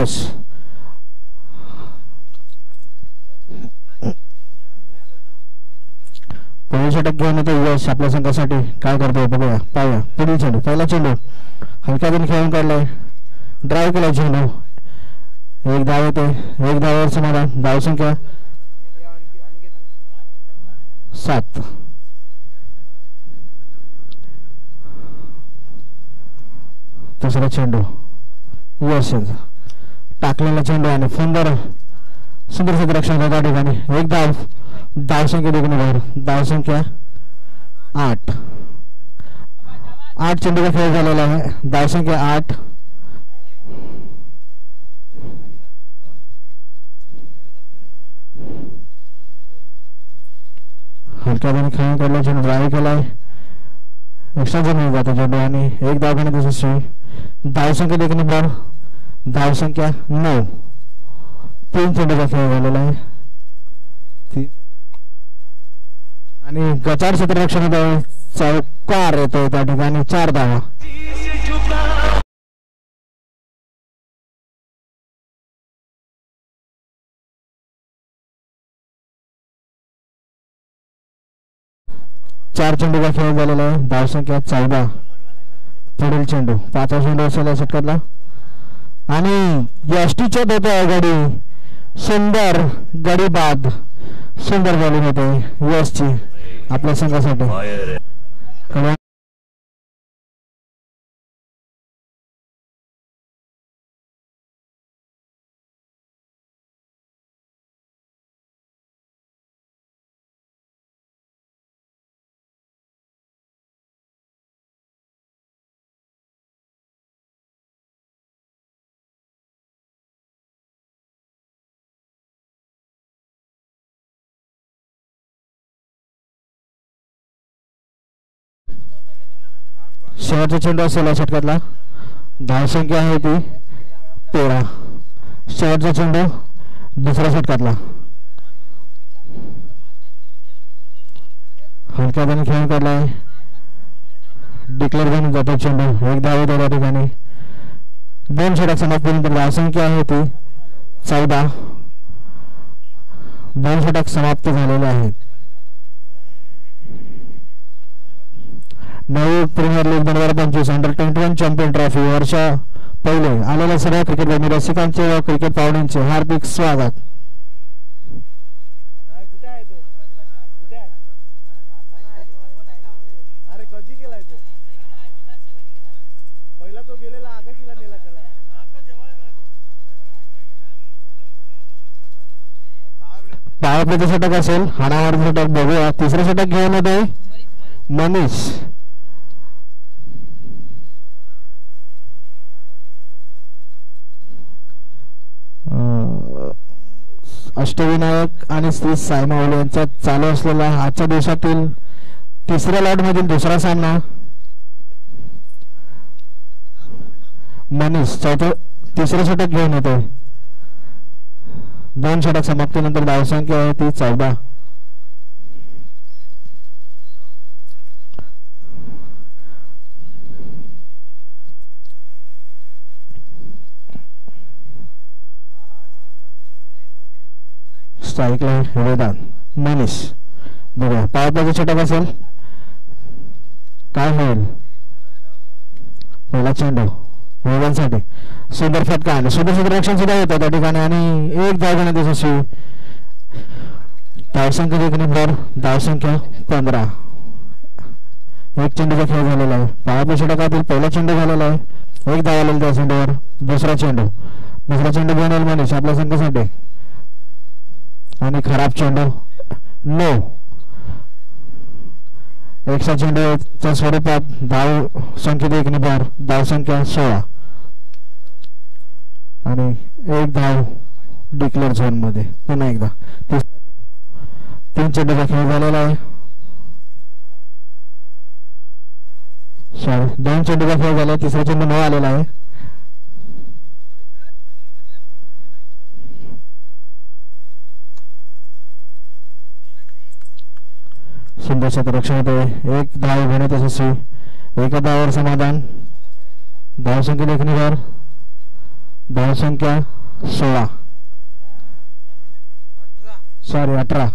यश. पहिला षटक घेऊन येतो यश आपल्या संघासाठी. काय करतोय बघूया, पाहूया. पुढील चेंडू, पहिला चेंडू हलक्या हाताने खेळून काढलाय, ड्राईव्ह केला चेंडू. एक धाव येते, एक धावावर समाधान. धाव संख्या 7. दुसरा चेंडू यश टाकलेला चेंडू आणि सुंदर क्षेत्ररक्षण त्या ठिकाणी. एक धाव. धाव संख्या देखील बाहेर. धाव संख्या 8. 8 चेंडूचा खेळ झालेला आहे. धाव संख्या 8. हलक्या हाताने खेळून काढला चेंडू, ड्राईव्ह केलाय, एक्स्ट्रा जमीन जातो चेंडू आणि एक धाव घेण्यात यशस्वी. धाव संख्या देखील बाहेर. धाव संख्या 9. 3 चेंडूचा खेळ झालेला आहे आणि गचाड क्षेत्ररक्षण चौकार येतोय त्या ठिकाणी. 4 धावा. चार चेंडूचा खेळ झालेला आहे. धाव संख्या 14. पुढील चेंडू 5वा चेंडू असेल या षटकातला आणि यष्टीच्या देतो गडी. सुंदर गडी बाद. सुंदर बॉलिंग होते यशची आपल्या संघासाठी. शेवटचा चेंडू असेल या षटकातला. धाव संख्या आहे ती 13. शेवटचा चेंडू दुसऱ्या षटकातला. हलक्या हाताने खेळून काढलाय, डिक्लेअर घेऊन जातो चेंडू. एक धाव येतो त्या ठिकाणी. 2 षटक समाप्तीनंतर धाव संख्या आहे ती 14. 2 षटक समाप्त झालेले आहेत. नवी premier league 2025 under 21 champion trophy वर्षा पहिले आलेल्या सर्व क्रिकेट प्रेमी रसिकांचे व क्रिकेट पाहुण्यांचे हार्दिक स्वागत. पायापीचं षटक असेल, हाणामारीचं षटक बघूया. तिसरं षटक घेऊन येतोय मनीष. अष्टविनायक आणि श्री साई माऊली यांच्यात चालू असलेला आजच्या दिवसातील तिसऱ्या लॉट मधील दुसरा सामना. मनीष तिसरं षटक घेऊन येतोय. 2 षटक समाप्तीनंतर धाव संख्या आहे ती 14. स्ट्राईकला वेदांत. मनीष बघा पावपाचं षटक असेल, काय होईल. पहिला चेंडू वेदांसाठी. सुंदर फटका आणि सुंदर क्षेत्ररक्षण सुद्धा येतं त्या ठिकाणी आणि एक धाव घेण्यात यशस्वी. धाव संख्या देखील धाव संख्या 15. एक चेंडूचा खेळ झालेला आहे. पावपा षटकातील पहिला चेंडू झालेला आहे. एक धाव आलेला त्या चेंडूवर. दुसरा चेंडू घेऊन येईल मनीष आपल्या संघासाठी आणि खराब चेंडू 9. एक्स्ट्रा चेंडूच्या स्वरूपात धाव संख्या देखील धाव संख्या 16 आणि एक धाव डिक्लेअर झोन मध्ये. पुन्हा एकदा 3 चेंडूचा खेळ झालेला आहे. 2 चेंडूचा खेळ झाला. तिसरा चेंडू न आलेला आहे. सुंदर क्षेत्ररक्षण होते. एक धाव घेण्यात यशस्वी. एका धावावर समाधान. धाव संख्या देखील धाव संख्या 16 सॉरी 18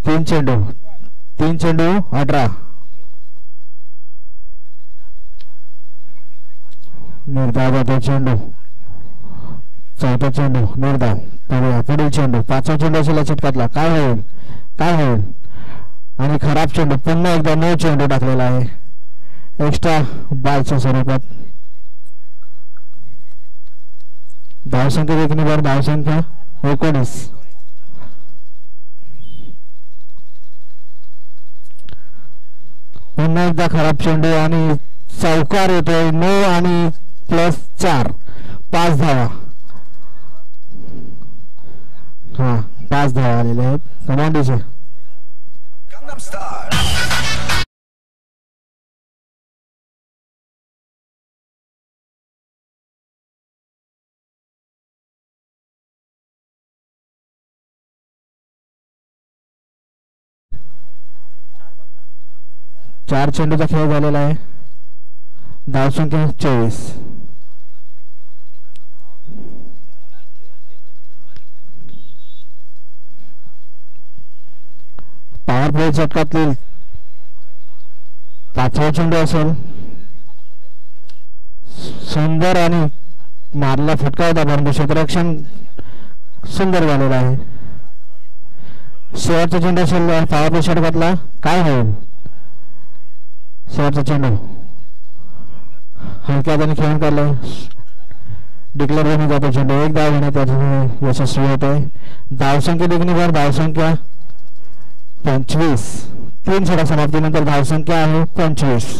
तीन चेंडू 18 निर्धाव जातो चेंडू चौथा चेंडू निर्धाव पुढील चेंडू पाचवा चेंडू असेल षटकातला काय होईल आणि खराब चेंडू पुन्हा एकदा 9 चेंडू टाकलेला आहे एक्स्ट्रा बॉलच्या स्वरूपात धावसंख्या देखील धावसंख्या 19 पुन्हा एकदा खराब चेंडू आणि चौकार येतोय 9 आणि +4 5 धावा 5 धावा आलेले आहेत कमांडीचे 4 चेंडूचा खेळ झालेला आहे धावसंख्या 24 पॉवर प्ले षटकातील 5वा चेंडू असेल सुंदर आणि मारला फटका होता परंतु क्षेत्ररक्षण सुंदर झालेला आहे शेवटचा चेंडू असेल पॉवर प्ले षटकातला काय होईल शेवटचा चेंडू हलक्या हाताने खेळून काढलाय डिक्लेअर होऊन जातो चेंडू 1 धाव घेण्यात यशस्वी होते धावसंख्या देखील धावसंख्या 25 3 षटक समाप्तीनंतर धावसंख्या आहे 25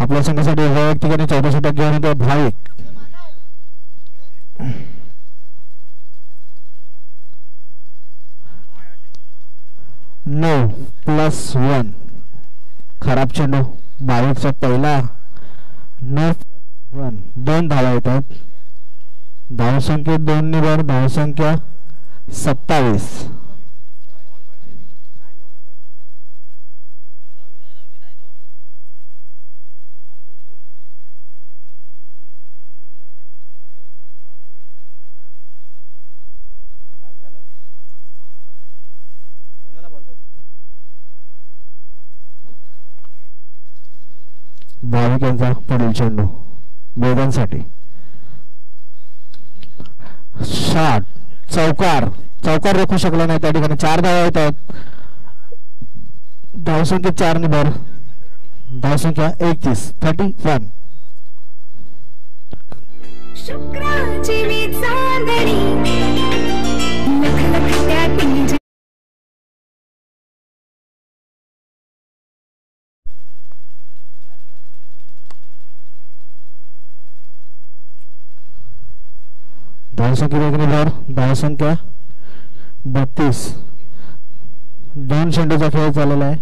आपल्या संघासाठी वैयक्तिक 14 षटक घेऊन येतो भाविक 9+1 खराब चेंडू भाविकचा पहिला 9+1 2 धावा येतात धावसंख्या 2 निवर धावसंख्या 27 भाविक यांचा पुढील चेंडू वेदांसाठी शॉट चौकार रोखू शकला नाही त्या ठिकाणी 4 धावा येतात धावसंख्या 4 ने भर धावसंख्या 31 31 शुक्राची चांदणी लखलखत्या धावसंख्या 32 2 चेंडूचा खेळ चाललेला आहे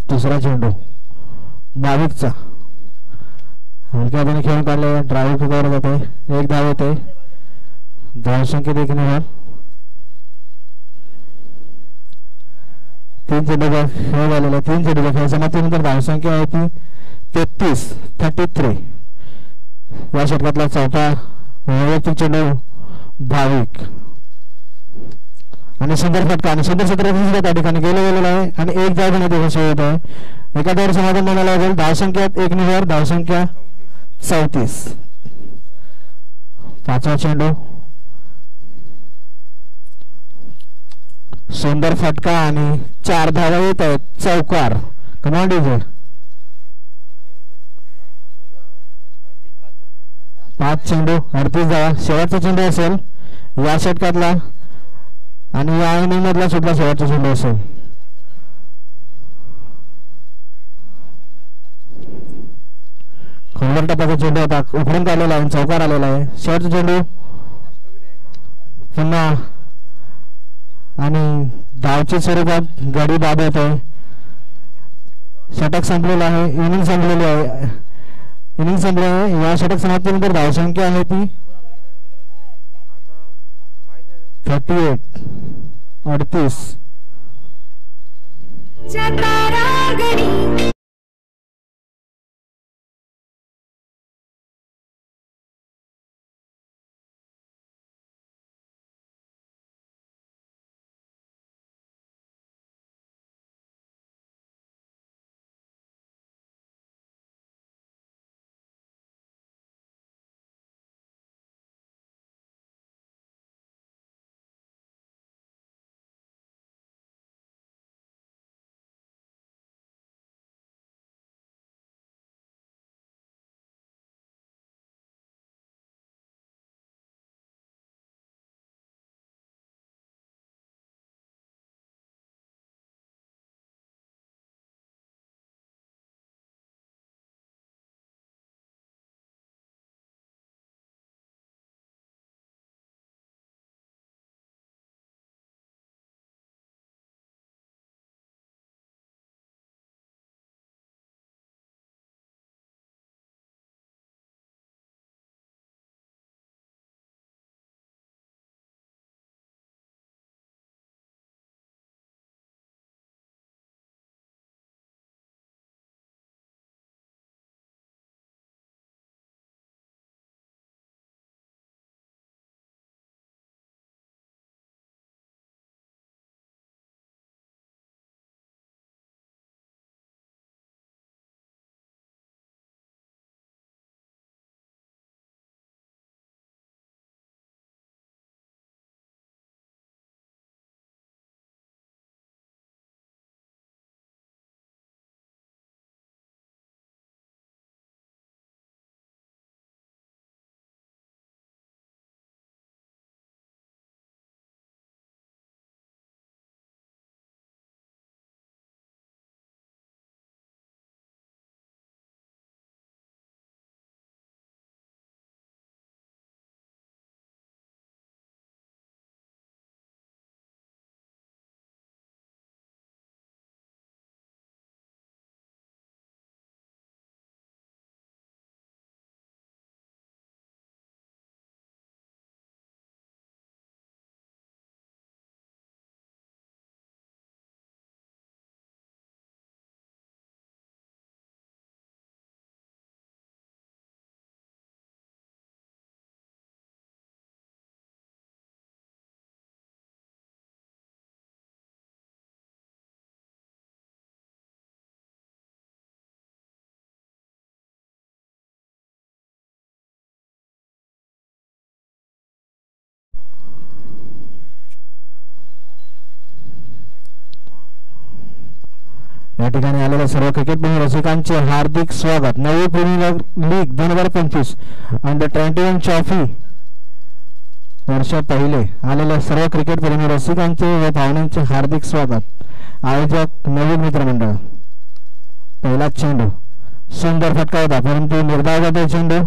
दुसरा चेंडू भाविकचा हलक्या हाताने खेळून काढला ड्राईव्ह फेकवर जाते 1 धाव येते धावसंख्या देखील 3 चेंडूचा खेळ झालेला 3 चेंडूचा खेळ समाप्तीनंतर धावसंख्या आहे ती 33 या षटकातला चौथा वैयक्तिक चेंडू भाविक आणि सुंदर फटका आणि सुंदर क्षेत्ररक्षण त्या ठिकाणी गेलेला आहे आणि 1 धाव घेण्यात यशस्वी होत आहे एका धावावर समाधान मानायला लागेल धावसंख्या 1 निवर धावसंख्या 34 5वा चेंडू सुंदर फटका आणि 4 धावा येत आहेत चौकार कमांड 5 चेंडू 38 धावा. शेवटचा चेंडू असेल या षटकातला आणि या इनिंग मधला सुद्धा शेवटचा चेंडू असेल. खोलवर टप्प्याचा चेंडू होता उघडून काढलेला आहे चौकार आलेला आहे. शेवटचा चेंडू पुन्हा आणि धावच्या स्वरूपात गडी बाद होत आहे. षटक संपलेलं आहे. इनिंग संपलेली आहे. इनिंग संपले आहे. या षटक समाप्तीनंतर धावसंख्या आहे ती 38. या ठिकाणी आलेल्या सर्व क्रिकेटप्रेमी रसिकांचे हार्दिक स्वागत. नवी प्रीमियर लीग 2025 अंडर-21 ट्रॉफी वर्ष पहिले आलेल्या सर्व क्रिकेटप्रेमी रसिकांचे व पाहुण्यांचे हार्दिक स्वागत. आयोजक नवीन मित्रमंडळ. पहिला चेंडू सुंदर फटका होता परंतु निर्धाव जातो चेंडू.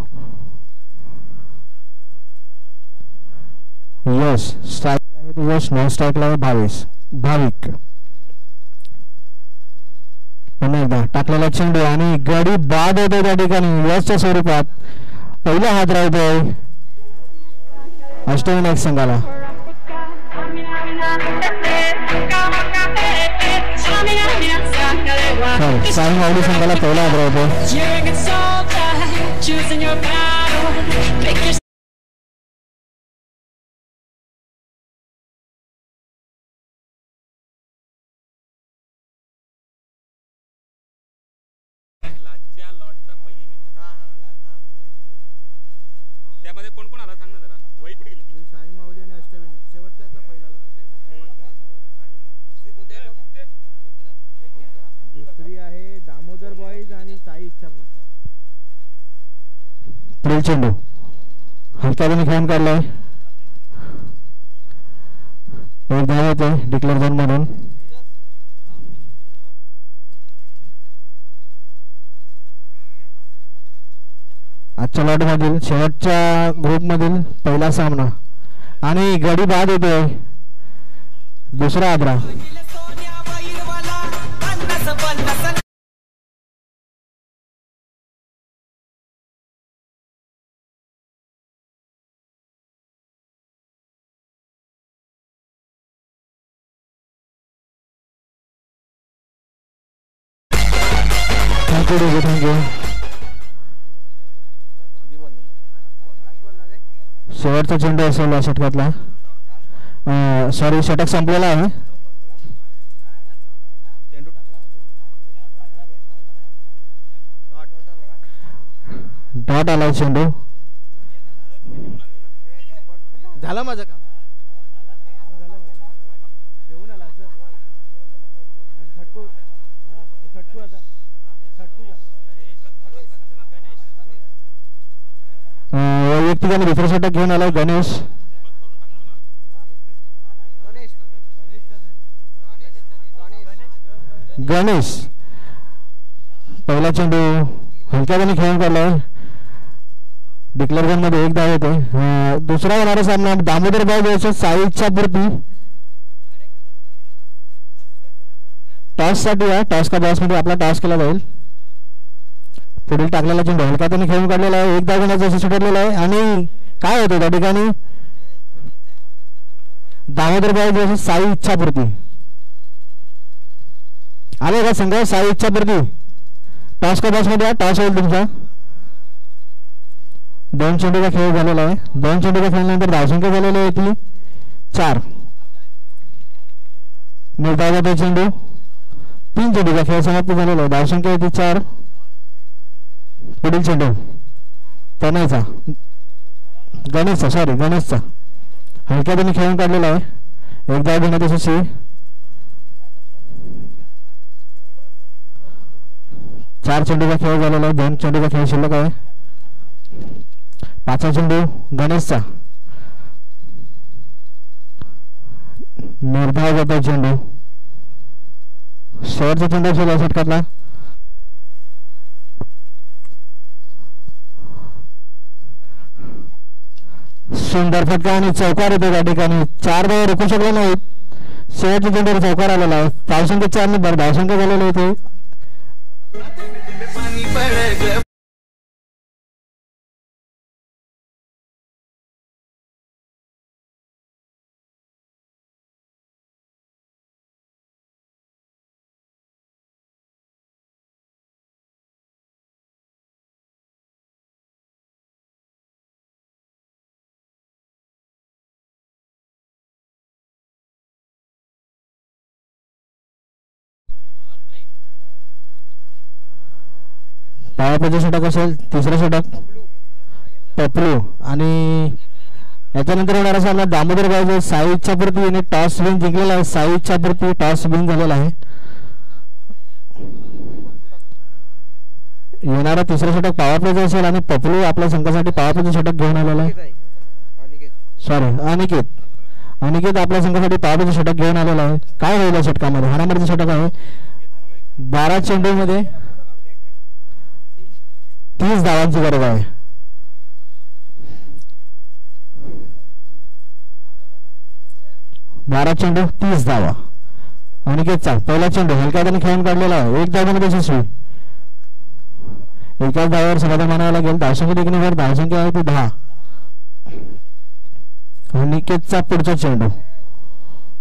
यश स्ट्राईकला आहे. यश नॉन स्ट्राईकला आहे. भाविक पुन्हा एकदा टाकलेला चेंडू आणि गडी बाद होतो त्या ठिकाणी यशच्या स्वरूपात. पहिला हात राहतोय अष्टविनायक संघाला. साई माऊली संघाला पहिला हात राहतो. त्यामध्ये कोण कोण आला सांग ना जरा. वही कुठे गेली? साई माऊली आणि अष्टविनायक शेवटच्यातला पहिला. दुसरी आहे दामोदर बॉईज आणि साई इच्छापूर्ती. पुढील चेंडू हलक्या हाताने खेळून काढलाय. एक धाव होते डिक्लेअर झोन मधून. आजच्या लॉट मधील शेवटच्या ग्रुप मधील पहिला सामना आणि गडी बाद होतोय. दुसरा आद्रा. थँक्यू. शेवटचा चेंडू असेल या षटकातला. सॉरी षटक संपलेला आहे. डॉट आलाय चेंडू. झालं माझं काम. घेऊन आला सर. सट्टू आता व्यक्तीने दुसरा षटक घेऊन आलाय गणेश. गणेश पहिला चेंडू हलक्याने खेळून काढलाय. डिक्लेअर झोन मध्ये एक धाव होते. दुसरा होणारा सामना दामोदर भाऊ वर्सेस साई इच्छापूर्ती. टॉस साठी आहे. टॉस का बॉस मध्ये आपला टॉस केला जाईल. पुढील टाकलेला चेंडू हलक्या हाताने खेळून काढलेला आहे. एक धाव घेण्याचं यश ठरलेलं आहे आणि काय होतं त्या ठिकाणी दामोदर भाऊ वर्सेस साई इच्छापूर्ती. आले का संघ साई इच्छापूर्ती. टॉस का बॉस मध्ये टॉस होईल तुमचा. 2 चेंडूचा खेळ झालेला आहे. 2 चेंडूच्या खेळल्यानंतर धावसंख्या झालेली आहे ती 4. निर्धाव चेंडू. 3 चेंडूचा खेळ समाप्त झालेला आहे. धावसंख्या आहे ती 4. पुढील चेंडू तनयचा गणेशचा हलक्या हाताने खेळून काढलेला आहे. एक धाव घेण्यात यशस्वी. 4 चेंडूचा खेळ झालेला आहे. 2 चेंडूचा खेळ शिल्लक आहे. 5वा चेंडू गणेशचा. निर्धाव जातो चेंडू. शेवटचा चेंडू असेल या षटकातला. सुंदर फटका आणि चौकार येतो त्या ठिकाणी. 4 धावा रोखू शकले नाहीत. शेवटच्या चेंडूवर चौकार आलेला आहे. धावसंख्या 4 ने धावसंख्या झालेली होती. पावापाचे षटक असेल. तिसरं षटक पपलू आणि याच्यानंतर होणारा सामना दामोदर भाऊ साई इच्छापूर्ती याने टॉस विन जिंकलेला आहे. साई इच्छापूर्ती टॉस विन झालेला आहे. येणारा तिसरं षटक पावापाचे असेल आणि पपलू आपल्या संघासाठी पावापाचे षटक घेऊन आलेला आहे. अनिकेत आपल्या संघासाठी पावापाचे षटक घेऊन आलेला आहे. काय होईल या षटकामध्ये. हाणामारीचं षटक आहे. 12 चेंडू मध्ये 30 धावांची गरज आहे. बारा चेंडू 30 धावा. अनिकेतचा पहिला चेंडू हलक्या हाताने खेळून काढलेला आहे. 1 धावामध्ये यशस्वी. एकाच धावावर समाधान मानावं लागेल. धावसंख्या देखील धावसंख्या आहे ती 10. अनिकेतचा पुढचा चेंडू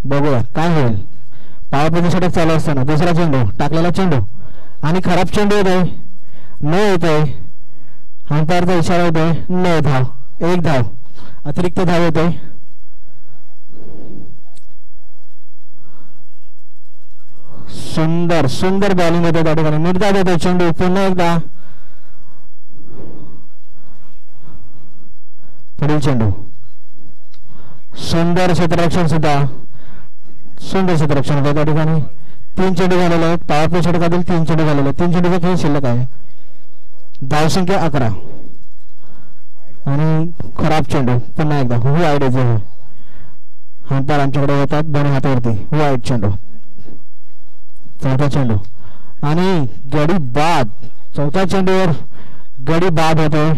बघूया काय होईल. पावापाचे षटक चालू असताना दुसरा चेंडू टाकलेला चेंडू आणि खराब चेंडू येतोय. न येतोय. अंपायरचा इशारा होतोय. 9 धाव. 1 धाव अतिरिक्त धाव येतोय. सुंदर बॉलिंग होते त्या ठिकाणी. निर्धाव होतोय चेंडू. पुन्हा एकदा पुढील चेंडू. सुंदर क्षेत्ररक्षण सुद्धा. सुंदर क्षेत्ररक्षण होतं त्या ठिकाणी. 3 चेंडू झालेले आहेत. पावापाच्या षटकातील 3 चेंडू झालेले आहेत. 3 चेंडूचा खेळ शिल्लक आहे. धावसंख्या 11. आणि खराब चेंडू पुन्हा एकदा वाईड आहे. अंपायर आमच्याकडे येतात दोन्ही हातावरती. वाईड चेंडू. चौथा चेंडू आणि गडी बाद. चौथ्या चेंडूवर गडी बाद होतोय.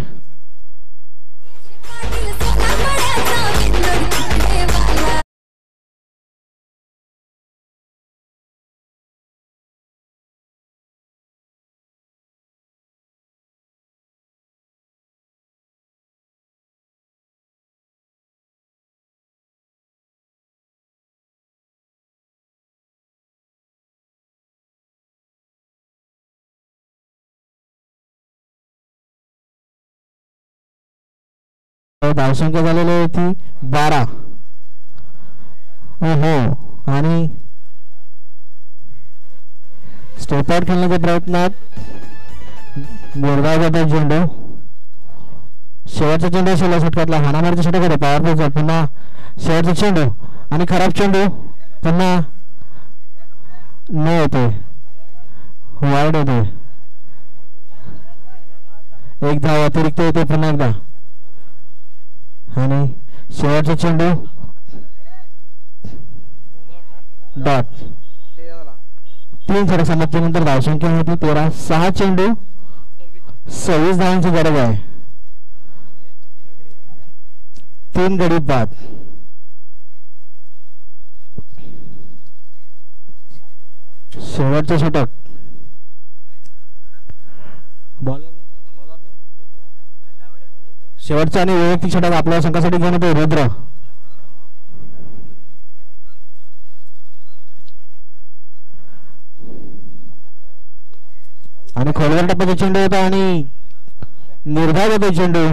धावसंख्या झालेली आहे ती 12. हो आणि स्टेप आउट खेळण्याच्या प्रयत्नात निर्धाव जातो चेंडू. शेवटचा चेंडू असेल षटकातला. हाणामारीचा षटक होतो पॉवरप्लेचा. पुन्हा शेवटचा चेंडू आणि खराब चेंडू पुन्हा न येतोय. वाईड होतोय. एक धाव अतिरिक्त येते पुन्हा एकदा. आणि शेवटचा चेंडू डॉट. 3 षटक समाप्तीनंतर धावसंख्या होती 13. 6 चेंडू 26 धावांची गरज आहे. 3 गडी बाद. शेवटचं षटक. शेवटचा आणि वैयक्तिक षटक आपल्या संघासाठी घेऊन येतो रुद्र. आणि खोलवर टप्प्याचा चेंडू होता आणि निर्धाव होतो चेंडू.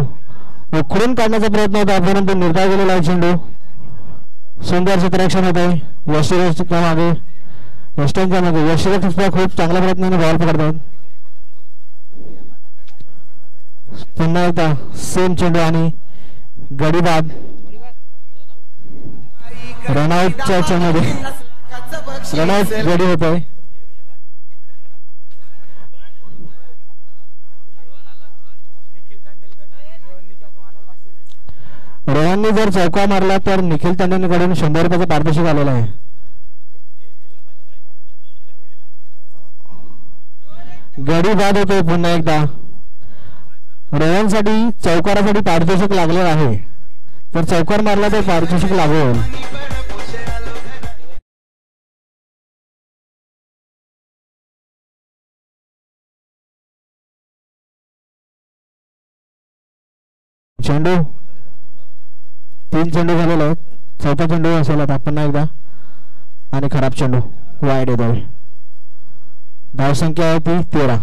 उखडून काढण्याचा प्रयत्न होता परंतु निर्धाव गेलेला आहे चेंडू. सुंदर क्षेत्ररक्षण होते यष्टीच्या मागे. यष्टीच्या मागे यष्टीरक्षक खूप चांगल्या प्रयत्नाने बॉल पकडतात. पुन्हा एकदा सेम चेंडू आणि गडी बाद. रनआउटच्या चेंडूमध्ये रनआउट गडी होत आहे. रोहनने जर चौका मारला तर निखिल तांडेकडून 100 रुपयाचं पारितोषिक आलेलं आहे. गडी बाद होतोय पुन्हा एकदा. रोहनसाठी चौकारासाठी पारितोषिक लागलेलं आहे. तर चौकार मारला तर पारितोषिक लागेल. चेंडू 3 चेंडू झालेले आहेत. चौथा चेंडू असेल आता पुन्हा एकदा आणि खराब चेंडू वाईड येतोय. धावसंख्या आहे ती 14.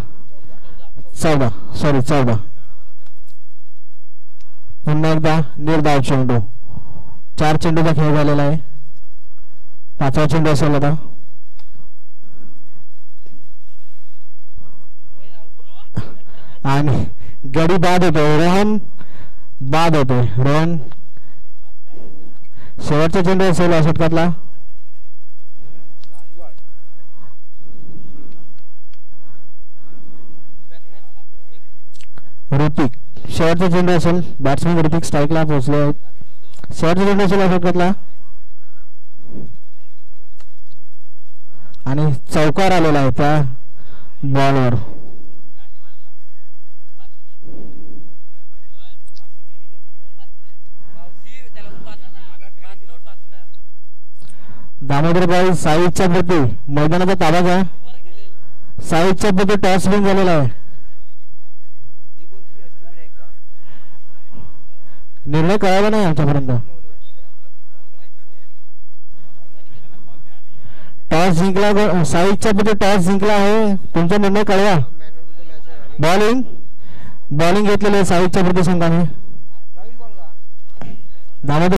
पुन्हा एकदा निर्धाव चेंडू. 4 चेंडूचा खेळ झालेला आहे. 5वा चेंडू असेल आता. आणि गडी बाद होतोय. रोहन बाद होतोय. रोहन शेवटचा चेंडू असेल षटकातला. ऋतिक शेवटचा चेंडू असेल. बॅट्समॅन ऋतिक स्ट्राईकला पोहोचले आहेत. शेवटचा चेंडू असेल षटकातला आणि चौकार आलेला आहे त्या बॉलवर. दामोदरबाई साई इच्छाप्रती मैदानाचा ताबा घ्या. साई इच्छाप्रती टॉस विन झालेला आहे. निर्णय कळाला नाही आमच्यापर्यंत. टॉस जिंकला. साई इच्छाप्रती टॉस जिंकला आहे. तुमचा निर्णय कळवा. बॉलिंग घेतलेली आहे साई इच्छाप्रती संघाने. दामोदर